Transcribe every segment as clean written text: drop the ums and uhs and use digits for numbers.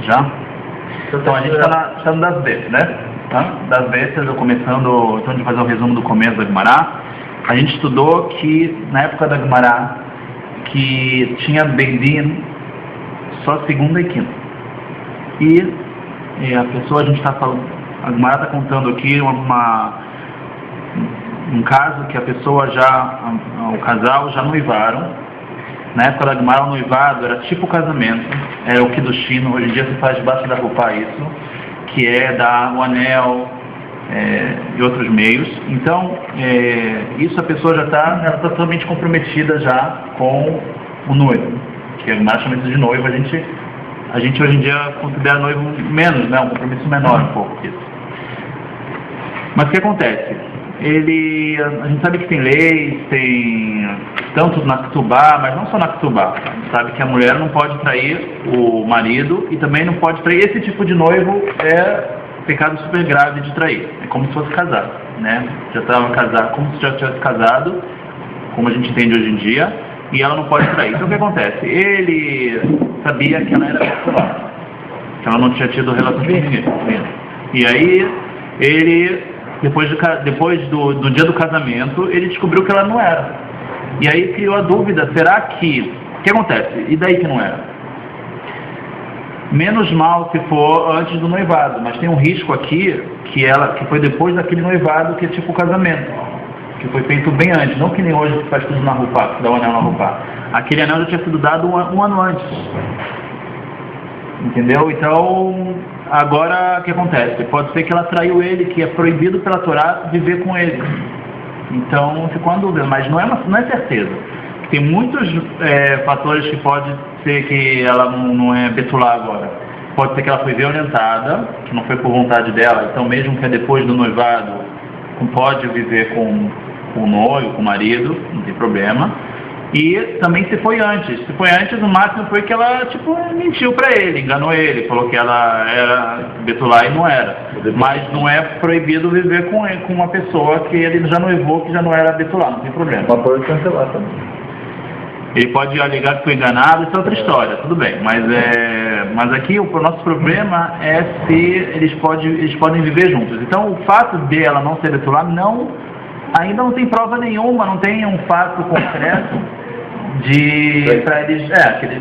Já? Então a gente está no das bestas, né? Das bestas, eu começando, então de fazer um resumo do começo da Guimará. A gente estudou que na época da Guimará, que tinha Beidin só segunda e quinta. E a pessoa, a gente está falando, a Guimará está contando aqui um caso que a pessoa o casal já noivaram. Na época da Guimará, o noivado era tipo casamento, era o Kiddushin, hoje em dia se faz debaixo da roupa isso, que é dar o anel e outros meios. Então, isso a pessoa já está totalmente comprometida já com o noivo, que a Guimará chama isso de noivo, a gente hoje em dia considera noivo menos, né, um compromisso menor um pouco que isso. Mas o que acontece? A gente sabe que tem leis, tem tanto na Ketubá, mas não só na Ketubá. A gente sabe que a mulher não pode trair o marido e também não pode trair. Esse tipo de noivo é pecado super grave de trair. É como se fosse casado, né? Já estava casado, como se já tivesse casado, como a gente entende hoje em dia, e ela não pode trair. Então o que acontece? Ele sabia que ela era betulá, que ela não tinha tido relação com ninguém. E aí ele depois do dia do casamento, ele descobriu que ela não era. E aí criou a dúvida, será que... O que acontece? E daí que não era? Menos mal se for antes do noivado, mas tem um risco aqui, que foi depois daquele noivado, que é tipo o casamento, que foi feito bem antes, não que nem hoje que faz tudo na roupa, que dá o anel na roupa. Aquele anel já tinha sido dado um ano antes. Entendeu? Então... Agora, o que acontece? Pode ser que ela traiu ele, que é proibido pela Torá viver com ele. Então, ficou uma dúvida, mas não é certeza. Tem muitos fatores que pode ser que ela não é betulá agora. Pode ser que ela foi violentada, que não foi por vontade dela, então mesmo que é depois do noivado, pode viver com o noivo, com o marido, não tem problema. E também se foi antes. Se foi antes, o máximo foi que ela, mentiu pra ele, enganou ele, falou que ela era betulá e não era. Mas não é proibido viver com uma pessoa que ele já noivou, que já não era betulá, não tem problema. Mas pode cancelar também. Ele pode alegar que foi enganado, isso é outra história, tudo bem. Mas aqui o nosso problema é se eles podem viver juntos. Então o fato de ela não ser betulá ainda não tem prova nenhuma, não tem um fato concreto para eles,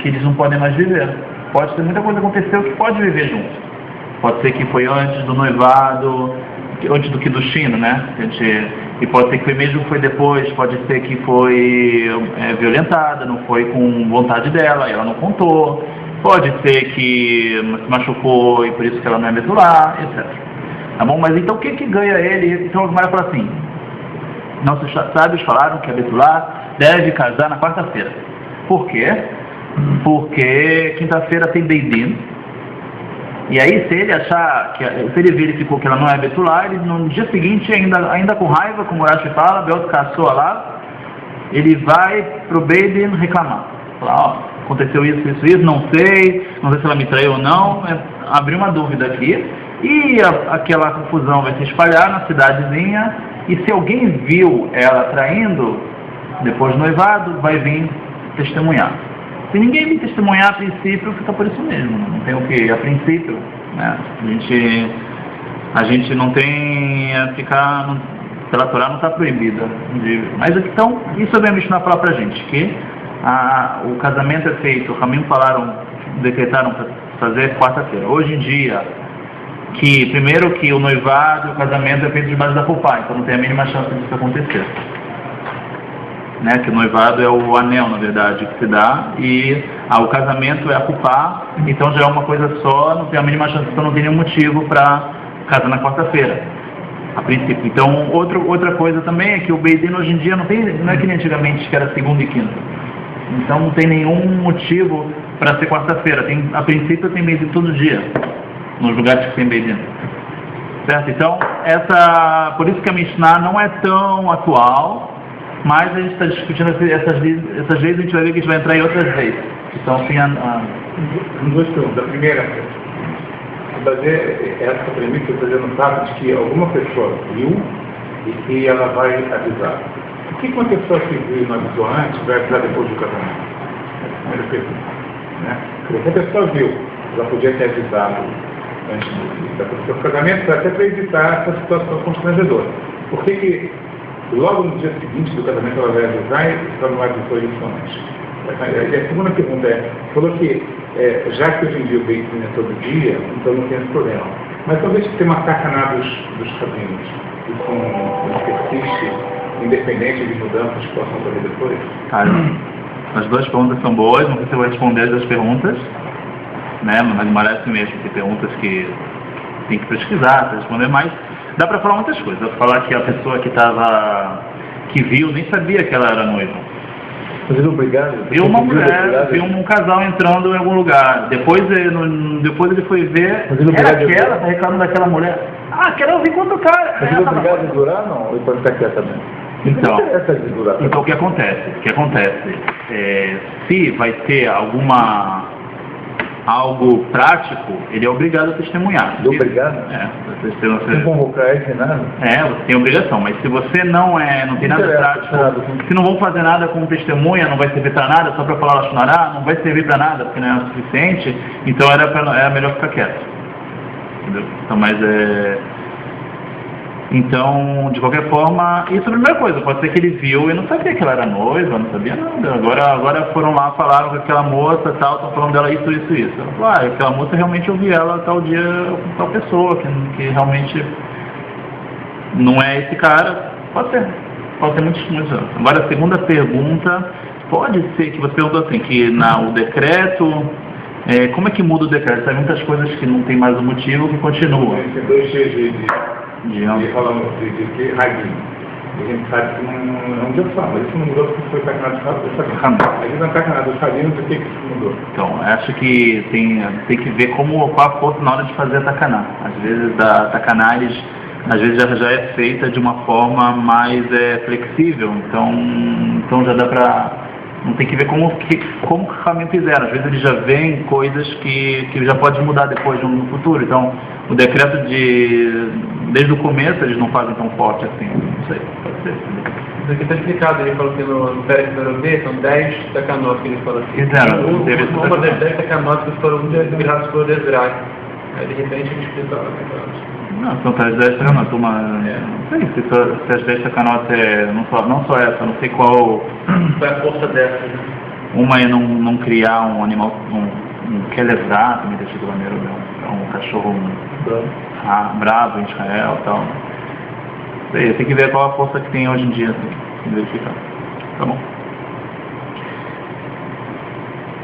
que eles não podem mais viver. Pode ser muita coisa aconteceu que pode viver junto. Pode ser que foi antes do noivado, antes do Kiddushin, né? E pode ser que foi mesmo que foi depois, pode ser que foi violentada, não foi com vontade dela, ela não contou. Pode ser que se machucou e por isso que ela não é betulá, etc. Tá bom? Mas então o que ganha ele? Então o Guimará fala assim: nossos sábios falaram que a betulá deve casar na quarta-feira. Por quê? Porque quinta-feira tem Beidin. E aí, se ele verificou que ela não é betulá, ele no dia seguinte, ainda com raiva, como o Rashi fala, Beot caçou lá, ele vai pro Beidin reclamar. Falar, aconteceu isso, não sei se ela me traiu ou não, abriu uma dúvida aqui. E aquela confusão vai se espalhar na cidadezinha, e se alguém viu ela traindo, depois do noivado, vai vir testemunhar. Se ninguém vir testemunhar, a princípio, fica por isso mesmo. Não tem o que, a princípio, né? A gente não tem a ficar, pela Torá não está proibida. Mas então, isso eu venho Mishnah falar pra gente, que o casamento é feito, o Ramim decretaram para fazer quarta-feira. Hoje em dia, primeiro que o noivado e o casamento é feito debaixo da roupa, então não tem a mínima chance disso acontecer. Né, que o noivado é o anel, na verdade, que se dá, e o casamento é a cupá, então já é uma coisa só, não tem a mínima chance, então não tem nenhum motivo para casar na quarta-feira, a princípio. Então, outra coisa também é que o Beidin hoje em dia não é que nem antigamente, que era segunda e quinta. Então não tem nenhum motivo para ser quarta-feira. A princípio tem Beidin todo dia, nos lugares que tem Beidin. Certo? Então, por isso que a Mishnah não é tão atual, mas a gente está discutindo essas leis, a gente vai ver que a gente vai entrar em outras leis. Então, assim, duas perguntas. A primeira, essa premissa está dizendo no fato de que alguma pessoa viu e que ela vai avisar. Por que uma pessoa que viu e não avisou antes vai avisar depois do casamento? Essa é a primeira pergunta. Né? Porque a pessoa viu, ela podia ter avisado antes do casamento, até para evitar essa situação constrangedora. Por que logo no dia seguinte do casamento ela vai avisar e ela não avisou isso antes? E a segunda pergunta falou que já que hoje em dia o bem é todo dia, então não tem esse problema. Mas talvez tem uma sacanagem dos rabinos, isso persiste, independente de mudanças que possam fazer depois? As duas perguntas são boas, não sei se eu vou responder as duas perguntas, né? Mas merece mesmo, tem perguntas que tem que pesquisar para responder, mas dá para falar muitas coisas. Dá para falar que a pessoa que viu nem sabia que ela era noiva. Mas ele obrigado? Viu uma mulher, viu um casal entrando em algum lugar. Depois ele foi ver, era aquela, tá reclamando daquela mulher. Ah, quero ouvir quanto cara. Mas ele é obrigado a durar, não? Ou ele pode ficar quieto também? Então o que acontece? Se vai ter algo prático, ele é obrigado a testemunhar. É obrigado? Você convocar ele, nada? Você tem obrigação, mas se você não tem nada prático, se não vão fazer nada como testemunha, não vai servir para nada, só para falar Lashon, não vai servir para nada, porque não é o suficiente, então era melhor ficar quieto. Entendeu? Então, de qualquer forma, isso é a primeira coisa, pode ser que ele viu e não sabia que ela era noiva, não sabia nada. Agora foram lá, falaram com aquela moça, tal, estão falando dela isso. Ela falou, aquela moça realmente eu vi ela tal dia com tal pessoa, que realmente não é esse cara. Pode ser muitos anos. Agora, a segunda pergunta, pode ser que você perguntou assim, que o decreto, como é que muda o decreto? Tem muitas coisas que não tem mais um motivo, que continuam. Tem dois cheios de raguinho. A gente sabe que não é um dia só, mas isso não mudou porque foi sacanagem de fato. A gente não está sacanagem dos raguinhos, o que isso mudou? Então, acho que tem que ver qual a força na hora de fazer a tacaná. Às vezes a tacaná, às vezes já é feita de uma forma mais flexível, então já dá para... Não tem que ver como o caminho fizeram. Às vezes eles já veem coisas que já pode mudar depois no futuro. Então, o decreto desde o começo eles não fazem tão forte assim. Não sei, pode ser. Isso aqui está explicado. Ele falou que no Pérez Verobê são 10 tacanós que ele falou assim. Uma das 10 tacanós que foram virados por Ezra. Aí de repente ele explica a tacanós. Não, são 10 tacanós. Não sei se as 10 tacanós não só essa, não sei qual é a força dessa. Né? Uma é não criar um animal, um Kelezá, me deixa do maneiro, um cachorro bravo em Israel e tal. Tem que ver qual a força que tem hoje em dia, assim, verificar. Tá bom?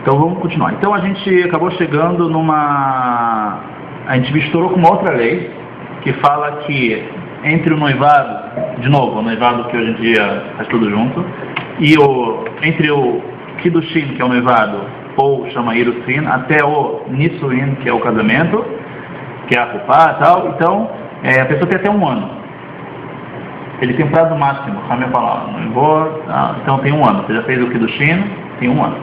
Então vamos continuar. Então a gente acabou chegando a gente misturou com uma outra lei, que fala que entre o noivado, de novo, o noivado que hoje em dia faz tudo junto, e entre o Kiddushin, que é o noivado, ou chama Irusin, até o Nisuin, que é o casamento, que é a Kupá e tal, então a pessoa tem até 1 ano. Ele tem um prazo máximo, a minha palavra, então tem 1 ano. Você já fez o Kiddushin, tem 1 ano.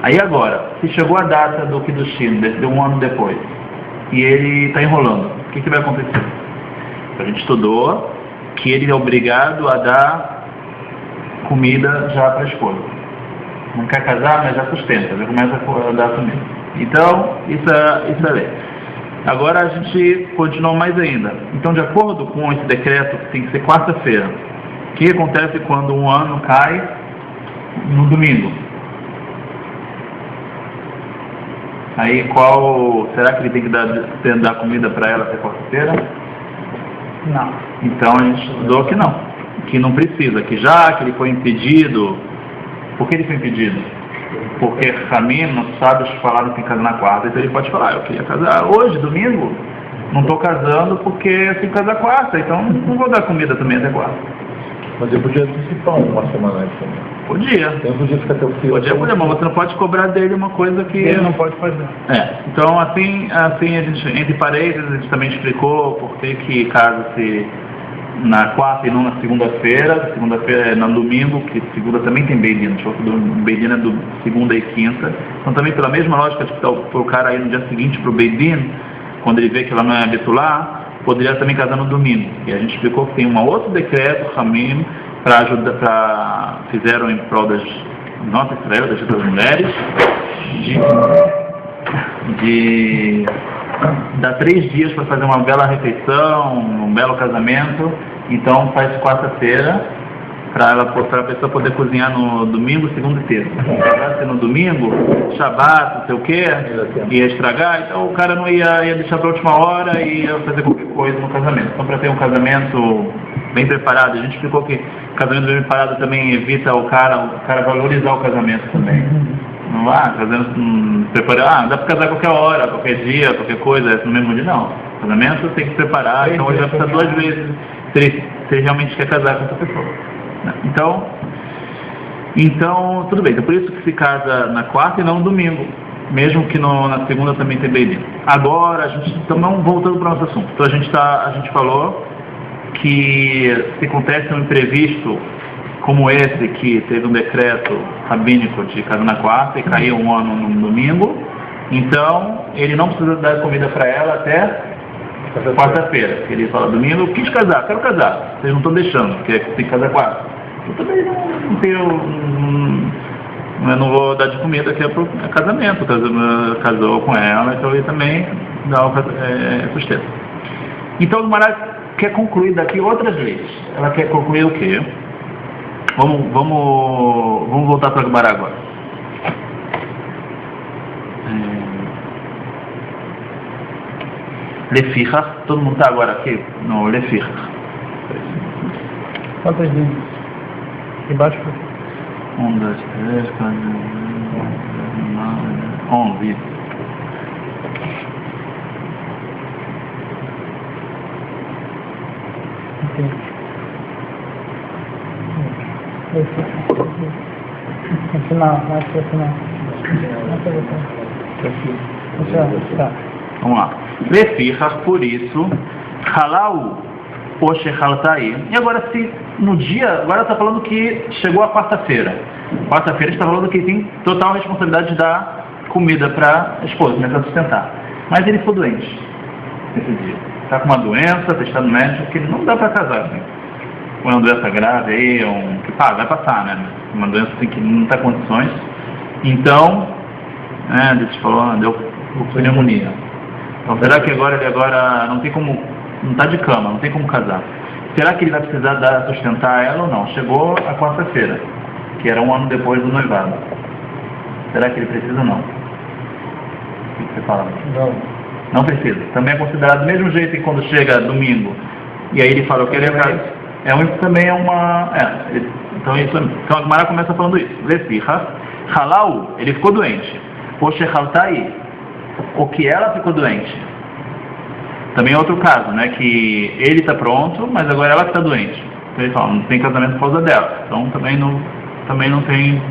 Aí agora, se chegou a data do Kiddushin, de 1 ano depois, e ele está enrolando, o que vai acontecer? A gente estudou que ele é obrigado a dar comida já para a esposa. Não quer casar, mas já sustenta, já começa a dar comida. Então, isso é lei. Agora a gente continua mais ainda. Então, de acordo com esse decreto, que tem que ser quarta-feira, o que acontece quando 1 ano cai no domingo? Aí será que ele tem que dar comida para ela até quarta-feira? Não. Então a gente estudou que não precisa, que já que ele foi impedido. Por que ele foi impedido? Porque Ramim, nossos sábios, falaram que tem que casar na quarta, então ele pode falar, eu queria casar hoje, domingo, não estou casando porque eu tenho que casar quarta, então não vou dar comida também até quarta. Mas eu podia antecipar uma semana antes também. Podia. Eu podia ficar até o fim. Podia, mas você não pode cobrar dele uma coisa que... Ele não pode fazer. Então assim a gente, entre parênteses, a gente também explicou por que casa-se na quarta e não na segunda-feira. Segunda-feira é no domingo, que segunda também tem Beidin. O Beidin é do segunda e quinta. Então também pela mesma lógica de o cara ir no dia seguinte para o Beidin, quando ele vê que ela não é Betulá, poderia também casar no domingo. E a gente explicou que tem um outro decreto, Ramim, fizeram em prol das nossas Israel, das mulheres, dá 3 dias para fazer uma bela refeição, um belo casamento, então faz quarta-feira para a pessoa poder cozinhar no domingo, segunda e terça. Se no domingo, Shabat, não sei o que, ia estragar, então o cara não ia deixar para a última hora e ia fazer qualquer coisa no casamento. Então, para ter um casamento bem preparado, a gente explicou que casamento bem preparado também evita o cara valorizar o casamento também. Não dá para casar qualquer hora, qualquer dia, qualquer coisa, no mesmo dia, não. Casamento tem que se preparar, então hoje vai precisar 2 vezes se ele realmente quer casar com essa pessoa. Então, tudo bem. Então, por isso que se casa na quarta e não no domingo, mesmo que na segunda também tem Beit Din. Agora, a gente estamos voltando para o nosso assunto. Então, a gente falou que se acontece um imprevisto como esse, que teve um decreto rabínico de casar na quarta e caiu um ano no domingo, então ele não precisa dar comida para ela até quarta-feira. Ele fala: domingo eu quis casar, quero casar, vocês não estão deixando, porque tem que casar quarta. Eu também eu não vou dar de comida, aqui é casamento, casou com ela, então ele também dá o sustento. Então o Gemara quer concluir daqui outras leis. Ela quer concluir o quê? Vamos voltar para o Gemara agora. Lefichach, todo mundo está agora aqui no Lefichach. Quantas vezes? Embaixo? 1, 2, 3, 4, 11. Final. Vamos lá. Lefichach, por isso, Halau o Shechaltai. E agora, se no dia, agora está falando que chegou a quarta-feira. Quarta-feira está falando que tem total responsabilidade de dar comida para a esposa, né, para sustentar. Mas ele ficou doente nesse dia. Está com uma doença, está no médico, que não dá para casar. Né? Uma doença grave aí, que vai passar, né? Uma doença assim, que não está em condições. Então, Deus falou, deu pneumonia. Então, será que agora não tem como, não está de cama, não tem como casar? Será que ele vai precisar sustentar ela ou não? Chegou a quarta-feira, que era 1 ano depois do noivado. Será que ele precisa ou não? O que você fala? Não. Não precisa. Também é considerado do mesmo jeito que quando chega domingo, e aí ele falou que ele também é uma... Então a Gemara começa falando isso. Lefichach, Halau, ele ficou doente. O Shechaltai, o que ela ficou doente. Também é outro caso, né? Que ele está pronto, mas agora ela que está doente. Então ele fala, não tem casamento por causa dela. Então também não tem